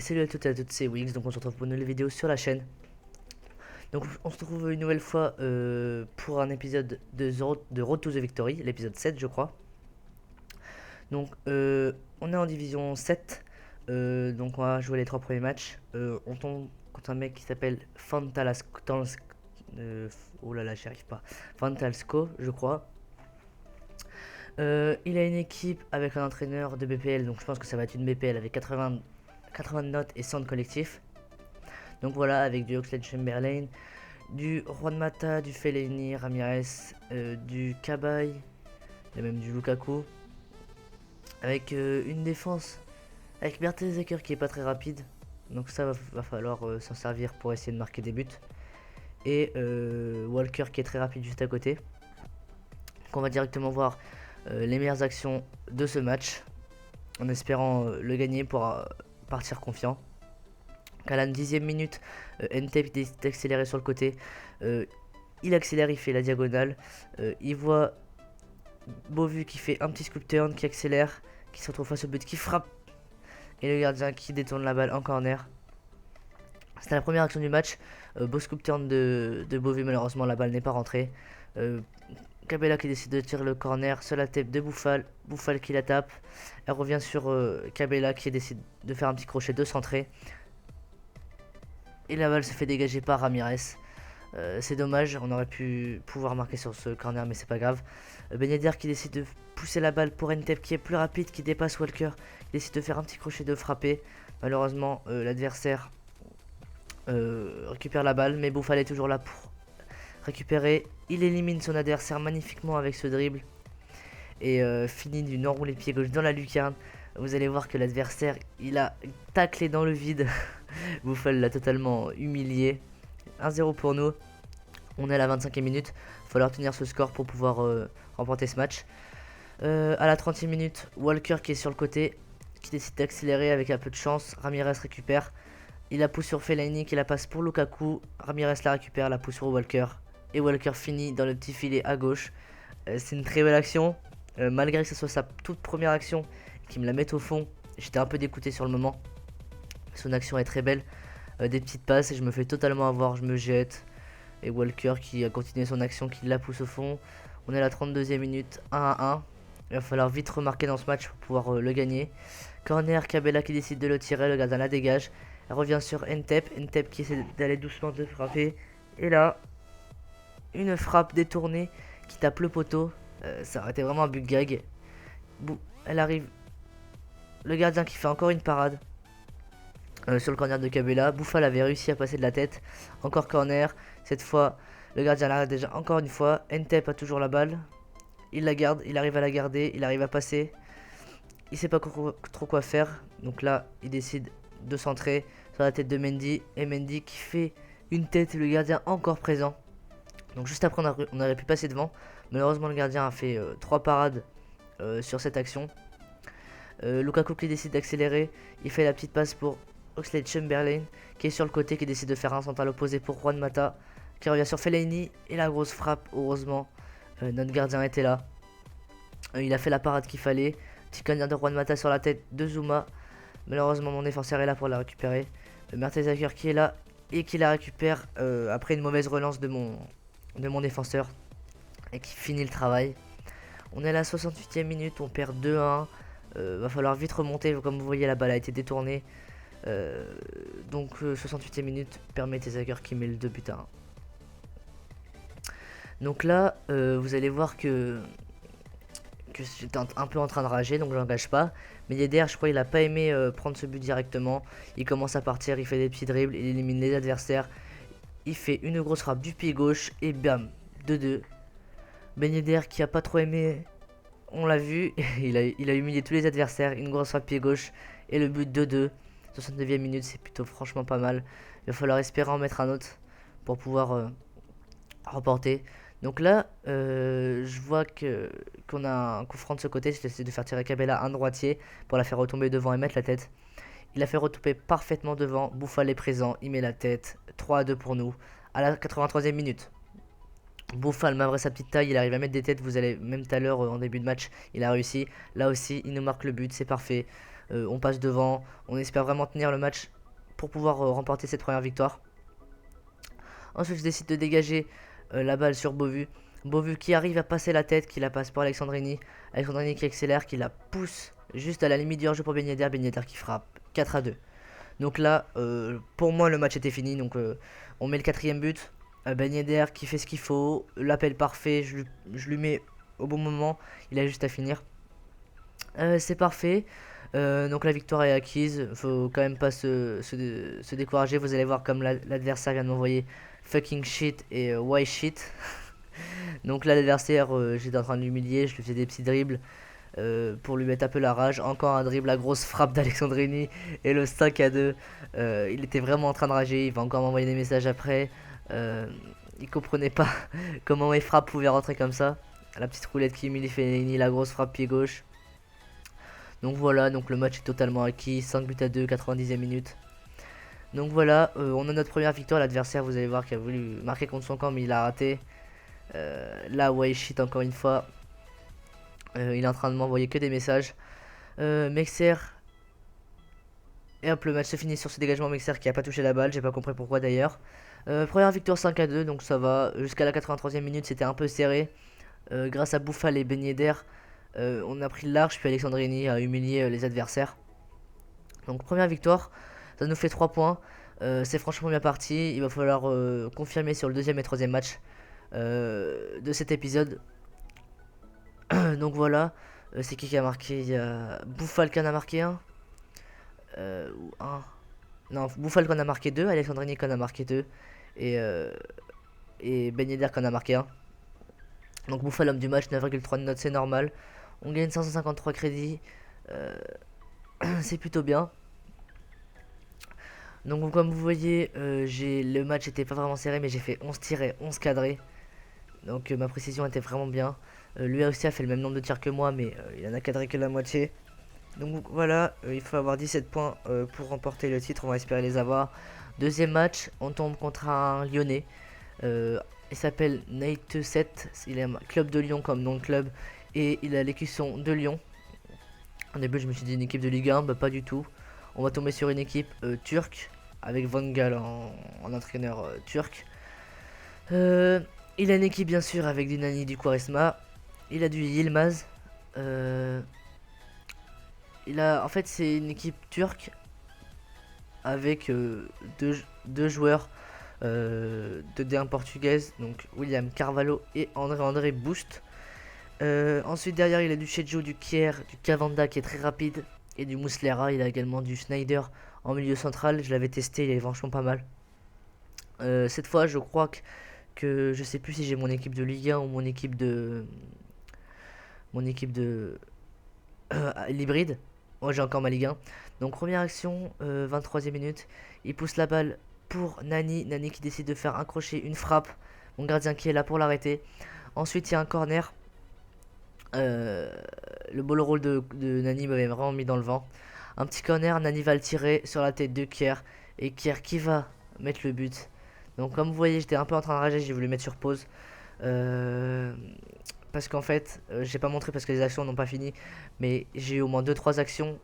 Et salut à toutes et à toutes, c'est Wix, donc on se retrouve pour une nouvelle vidéo sur la chaîne. Donc on se retrouve une nouvelle fois pour un épisode de Road to the Victory, l'épisode 7 je crois. Donc on est en division 7, donc on va jouer les 3 premiers matchs. On tombe contre un mec qui s'appelle oh là là, j'y arrive pas. Fantalsco je crois. Il a une équipe avec un entraîneur de BPL, donc je pense que ça va être une BPL avec 80 notes et 100 de collectif. Donc voilà, avec du Oxlade Chamberlain, du Juan Mata, du Fellaini, Ramirez, du Cabaye, et même du Lukaku. Avec une défense avec Mertesacker qui est pas très rapide. Donc ça va falloir s'en servir pour essayer de marquer des buts. Et Walker qui est très rapide juste à côté. Donc on va directement voir les meilleures actions de ce match. En espérant le gagner pour partir confiant. À la 10e minute, Ntep décide d'accélérer sur le côté. Il accélère, il fait la diagonale. Il voit Beauvu qui fait un petit scoop turn, qui accélère, qui se retrouve face au but, qui frappe. Et le gardien qui détourne la balle en corner. C'était la première action du match. Beau scoop turn de Beauvu, malheureusement la balle n'est pas rentrée. Cabella qui décide de tirer le corner sur la tête de Bouffal. Bouffal qui la tape. Elle revient sur Cabella qui décide de faire un petit crochet de centré. Et la balle se fait dégager par Ramirez. C'est dommage, on aurait pu pouvoir marquer sur ce corner, mais c'est pas grave. Ben Yedder qui décide de pousser la balle pour Ntep qui est plus rapide, qui dépasse Walker. Il décide de faire un petit crochet de frapper. Malheureusement, l'adversaire récupère la balle, mais Bouffal est toujours là pour récupérer. Il élimine son adversaire magnifiquement avec ce dribble. Et finit d'une enroulée pied gauche dans la lucarne. Vous allez voir que l'adversaire, il a taclé dans le vide. Bouffal l'a totalement humilié. 1-0 pour nous. On est à la 25e minute. Il va falloir tenir ce score pour pouvoir remporter ce match. À la 30e minute, Walker qui est sur le côté, qui décide d'accélérer avec un peu de chance. Ramirez récupère. Il la pousse sur Fellaini qui la passe pour Lukaku. Ramirez la récupère, la pousse sur Walker. Et Walker finit dans le petit filet à gauche. C'est une très belle action. Malgré que ce soit sa toute première action, qui me la mette au fond, j'étais un peu dégoûté sur le moment. Son action est très belle. Des petites passes et je me fais totalement avoir, je me jette. Et Walker qui a continué son action, qui la pousse au fond. On est à la 32e minute, 1-1. Il va falloir vite remarquer dans ce match pour pouvoir le gagner. Corner, Cabella qui décide de le tirer, le gardien la dégage. Elle revient sur Ntep, Ntep qui essaie d'aller doucement de frapper. Et là, une frappe détournée qui tape le poteau. Ça aurait été vraiment un but gag. Elle arrive. Le gardien qui fait encore une parade. Sur le corner de Cabella, Bouffal avait réussi à passer de la tête. Encore corner. Cette fois, le gardien l'arrête déjà encore une fois. Ntep a toujours la balle. Il la garde, il arrive à la garder, il arrive à passer. Il sait pas trop quoi faire. Donc là, il décide de centrer sur la tête de Mendy. Et Mendy qui fait une tête et le gardien encore présent. Donc juste après, on aurait pu passer devant. Malheureusement, le gardien a fait 3 parades sur cette action. Lukaku qui décide d'accélérer. Il fait la petite passe pour Oxlade Chamberlain qui est sur le côté, qui décide de faire un central opposé pour Juan Mata qui revient sur Fellaini et la grosse frappe. Heureusement notre gardien était là, il a fait la parade qu'il fallait. Petit corner de Juan Mata sur la tête de Zouma. Malheureusement mon défenseur est là pour la récupérer. Mertesacker qui est là et qui la récupère après une mauvaise relance de mon défenseur et qui finit le travail. On est à la 68e minute, on perd 2-1. Va falloir vite remonter, comme vous voyez la balle a été détournée. Donc 68e minute, Mertesacker qui met le 2 buts à 1. Donc là vous allez voir que j'étais un peu en train de rager, donc j'engage pas. Mais Yedder, je crois il a pas aimé prendre ce but directement. Il commence à partir, il fait des petits dribbles, il élimine les adversaires. Il fait une grosse frappe du pied gauche et bam, 2-2. Ben Yedder qui a pas trop aimé, on l'a vu, il a humilié tous les adversaires, une grosse frappe pied gauche et le but 2-2. 69e minute, c'est plutôt franchement pas mal. Il va falloir espérer en mettre un autre pour pouvoir remporter. Donc là, je vois qu'on a un coup franc de ce côté. J'essaie de faire tirer Cabella un droitier pour la faire retomber devant et mettre la tête. Il a fait retomber parfaitement devant. Bouffal est présent, il met la tête. 3-2 pour nous. À la 83e minute. Bouffal, malgré sa petite taille, il arrive à mettre des têtes. Vous allez, même tout à l'heure en début de match, il a réussi. Là aussi, il nous marque le but, c'est parfait. On passe devant. On espère vraiment tenir le match pour pouvoir remporter cette première victoire. Ensuite, je décide de dégager la balle sur Beauvu. Beauvu qui arrive à passer la tête, qui la passe pour Alexandrini. Alexandrini qui accélère, qui la pousse juste à la limite du hors-jeu pour Ben Yedder. Ben Yedder qui frappe 4-2. Donc là, pour moi, le match était fini. Donc on met le quatrième but. Ben Yedder qui fait ce qu'il faut. L'appel parfait, je lui mets au bon moment. Il a juste à finir. C'est parfait. Donc la victoire est acquise. Faut quand même pas se décourager. Vous allez voir comme l'adversaire vient de m'envoyer fucking shit et why shit. Donc là, l'adversaire, j'étais en train de l'humilier. Je lui faisais des petits dribbles pour lui mettre un peu la rage. Encore un dribble, la grosse frappe d'Alexandrini et le 5-2. Il était vraiment en train de rager. Il va encore m'envoyer des messages après. Il comprenait pas comment mes frappes pouvaient rentrer comme ça. La petite roulette qui Emily Fellaini, la grosse frappe pied gauche. Donc voilà, donc le match est totalement acquis. 5-2, 90e minute. Donc voilà, on a notre première victoire. L'adversaire, vous allez voir, qui a voulu marquer contre son camp, mais il a raté. Là, ouais, shit, encore une fois. Il est en train de m'envoyer que des messages. Mexer. Et hop, le match se finit sur ce dégagement. Mexer qui a pas touché la balle. J'ai pas compris pourquoi d'ailleurs. Première victoire 5-2, donc ça va. Jusqu'à la 83e minute, c'était un peu serré. Grâce à Bouffal et Ben Yedder, on a pris le large. Puis Alexandrini a humilié les adversaires. Donc première victoire. Ça nous fait 3 points. C'est franchement bien parti. Il va falloir confirmer sur le deuxième et troisième match de cet épisode. Donc voilà. C'est qui a marqué? Il y a Bouffal qui en a marqué un. Ou un. Non, Bouffal qui en a marqué deux. Alexandrini qui en a marqué deux. Et Ben Yedder qui en a marqué un. Donc Bouffal homme du match, 9,3 de note, c'est normal. On gagne 553 crédits. C'est plutôt bien. Donc comme vous voyez, le match était pas vraiment serré, mais j'ai fait 11 tirs et 11 cadrés. Donc ma précision était vraiment bien. Lui aussi a fait le même nombre de tirs que moi, mais il en a cadré que la moitié. Donc voilà, il faut avoir 17 points pour remporter le titre, on va espérer les avoir. Deuxième match, on tombe contre un Lyonnais. Il s'appelle Night 7, il est un club de Lyon comme nom de club. Et il a l'écusson de Lyon. Au début je me suis dit une équipe de Ligue 1, bah pas du tout. On va tomber sur une équipe turque, avec Van Gaal en entraîneur turc. Il a une équipe bien sûr avec du Nani, du Quaresma. Il a du Yilmaz. En fait c'est une équipe turque avec deux joueurs de D1 portugaise, donc William Carvalho et André Boost. Ensuite derrière il a du Sheju, du Kier, du Cavanda qui est très rapide et du Muslera. Il a également du Schneider en milieu central. Je l'avais testé, il est franchement pas mal. Cette fois je crois que je sais plus si j'ai mon équipe de Ligue 1 ou mon équipe de l'hybride. Moi j'ai encore ma Ligue 1. Donc première action, 23e minute, il pousse la balle pour Nani. Nani qui décide de faire un crochet, une frappe. Mon gardien qui est là pour l'arrêter. Ensuite il y a un corner. Le ball roll de Nani m'avait vraiment mis dans le vent. Un petit corner, Nani va le tirer sur la tête de Kier. Et Kier qui va mettre le but. Donc comme vous voyez, j'étais un peu en train de rager, j'ai voulu mettre sur pause. Parce qu'en fait, j'ai pas montré parce que les actions n'ont pas fini. Mais j'ai eu au moins 2-3 actions.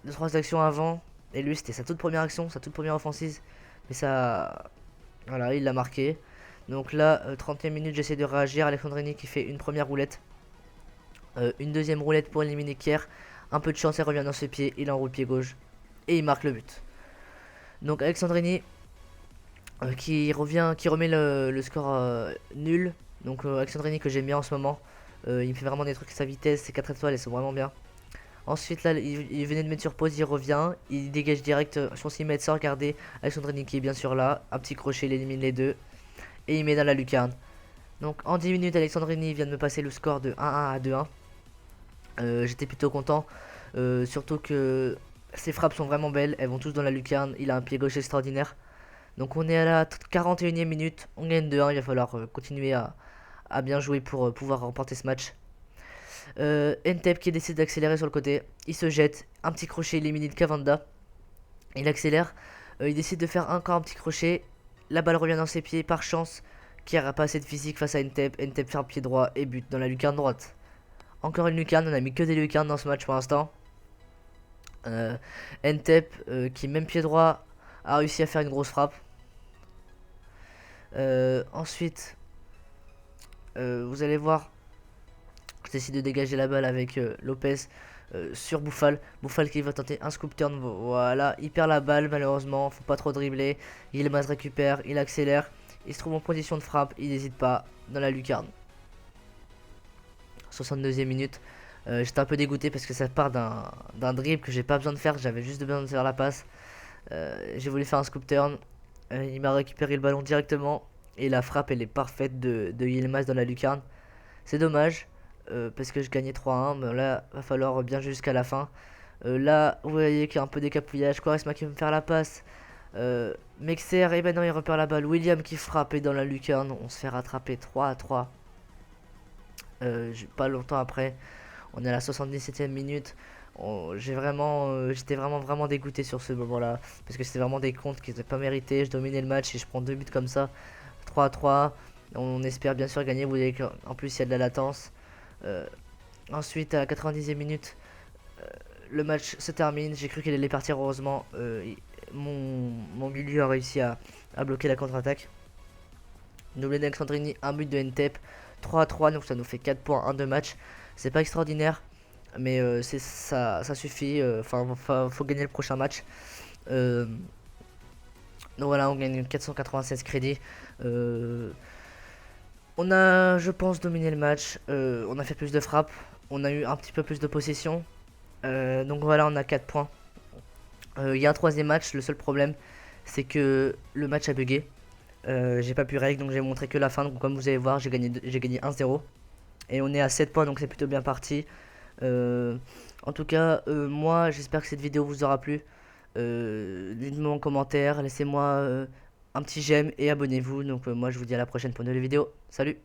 2-3 actions avant. Et lui, c'était sa toute première action, sa toute première offensive. Mais ça... Voilà, il l'a marqué. Donc là, 30e minute, j'essaie de réagir. Alexandrini qui fait une première roulette. Une deuxième roulette pour éliminer Kier. Un peu de chance, il revient dans ses pieds. Il enroule pied gauche. Et il marque le but. Donc Alexandrini qui remet le score nul. Donc Alexandrini que j'aime bien en ce moment. Il me fait vraiment des trucs à sa vitesse. Ses 4 étoiles, elles sont vraiment bien. Ensuite là, il venait de mettre sur pause, il revient. Il dégage direct sur 6 mètres sans regarder. Alexandrini qui est bien sûr là. Un petit crochet, il élimine les deux. Et il met dans la lucarne. Donc en 10 minutes, Alexandrini vient de me passer le score de 1-1 à 2-1. J'étais plutôt content. Surtout que ses frappes sont vraiment belles. Elles vont tous dans la lucarne. Il a un pied gauche extraordinaire. Donc on est à la 41e minute. On gagne 2-1. Il va falloir continuer à bien jouer pour pouvoir remporter ce match. Ntep qui décide d'accélérer sur le côté. Il se jette. Un petit crochet, il élimine Cavanda. Il accélère. Il décide de faire encore un petit crochet. La balle revient dans ses pieds par chance. Qui n'a pas assez de physique face à Ntep. Ntep fait un pied droit et but dans la lucarne droite. Encore une lucarne. On a mis que des lucarnes dans ce match pour l'instant. Ntep qui même pied droit a réussi à faire une grosse frappe. Ensuite vous allez voir, je décide de dégager la balle avec Lopez sur Bouffal. Bouffal qui va tenter un scoop turn. Voilà, il perd la balle malheureusement. Faut pas trop dribbler. Yilmaz récupère, il accélère. Il se trouve en position de frappe. Il n'hésite pas dans la lucarne. 62e minute. J'étais un peu dégoûté parce que ça part d'un dribble que j'ai pas besoin de faire. J'avais juste besoin de faire la passe. J'ai voulu faire un scoop turn. Il m'a récupéré le ballon directement. Et la frappe elle est parfaite de Yilmaz dans la lucarne. C'est dommage. Parce que je gagnais 3-1, mais là va falloir bien jouer jusqu'à la fin. Là vous voyez qu'il y a un peu d'écapouillage. Quaresma qui veut me faire la passe. Mexer, et ben non, il repère la balle. William qui frappait dans la lucarne. On se fait rattraper 3-3. Pas longtemps après, on est à la 77e minute. J'étais vraiment dégoûté sur ce moment-là parce que c'était vraiment des comptes qui n'étaient pas mérités. Je dominais le match et je prends 2 buts comme ça. 3-3. On espère bien sûr gagner. Vous voyez qu'en plus il y a de la latence. Ensuite, à la 90e minute, le match se termine. J'ai cru qu'il allait partir, heureusement. Mon milieu a réussi à bloquer la contre-attaque. Doublé d'Alexandrini, un but de Ntep. 3-3, donc ça nous fait 4 points en 2 matchs. C'est pas extraordinaire, mais ça suffit. Enfin, faut gagner le prochain match. Donc voilà, on gagne 496 crédits. On a, je pense, dominé le match. On a fait plus de frappes. On a eu un petit peu plus de possession. Donc voilà, on a 4 points. Il y a un troisième match. Le seul problème, c'est que le match a bugué. J'ai pas pu règle, donc j'ai montré que la fin. Donc comme vous allez voir, j'ai gagné 1-0. Et on est à 7 points, donc c'est plutôt bien parti. En tout cas, moi, j'espère que cette vidéo vous aura plu. Dites-moi en commentaire, laissez-moi un petit j'aime et abonnez-vous. Donc moi, je vous dis à la prochaine pour une nouvelle vidéo. Salut!